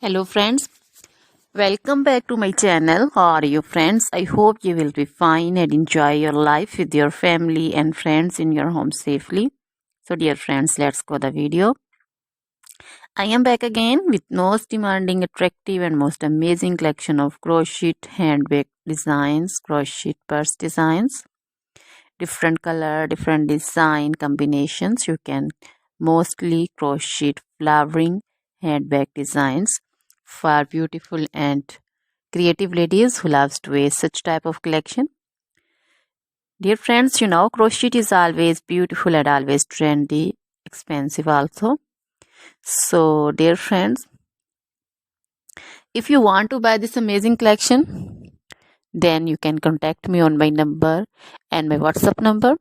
Hello friends, welcome back to my channel. How are you friends? I hope you will be fine and enjoy your life with your family and friends in your home safely. So dear friends, let's go the video. I am back again with most demanding, attractive and most amazing collection of crochet handbag designs, crochet purse designs, different color, different design combinations. You can mostly crochet flowering handbag designs for beautiful and creative ladies who loves to wear such type of collection. Dear friends, you know crochet is always beautiful and always trendy, expensive also. So dear friends, if you want to buy this amazing collection, then you can contact me on my number and my WhatsApp number.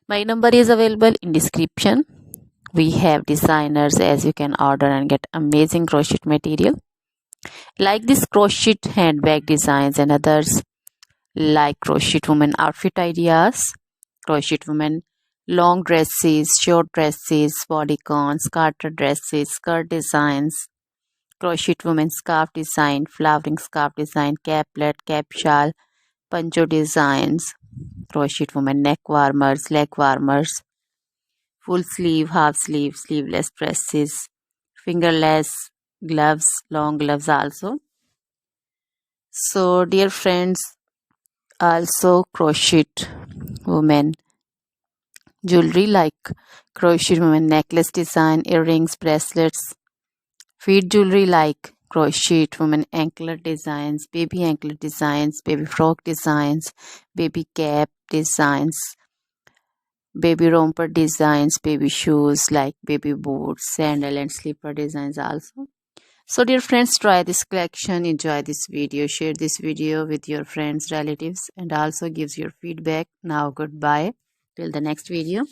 My number is available in description. We have designers as you can order and get amazing crochet material like this crochet handbag designs and others like crochet woman outfit ideas, crochet woman long dresses, short dresses, bodycons, garter dresses, skirt designs, crochet woman scarf design, flowering scarf design, caplet, cap shawl, poncho designs, crochet woman neck warmers, leg warmers, full sleeve, half sleeve, sleeveless dresses, fingerless gloves, long gloves also. So dear friends, also crochet women jewelry like crochet women necklace design, earrings, bracelets, feet jewelry like crochet women anklet designs, baby frock designs, baby cap designs, baby romper designs, baby shoes like baby boots, sandal and slipper designs also. So dear friends, try this collection, enjoy this video, share this video with your friends, relatives and also gives your feedback. Now goodbye till the next video.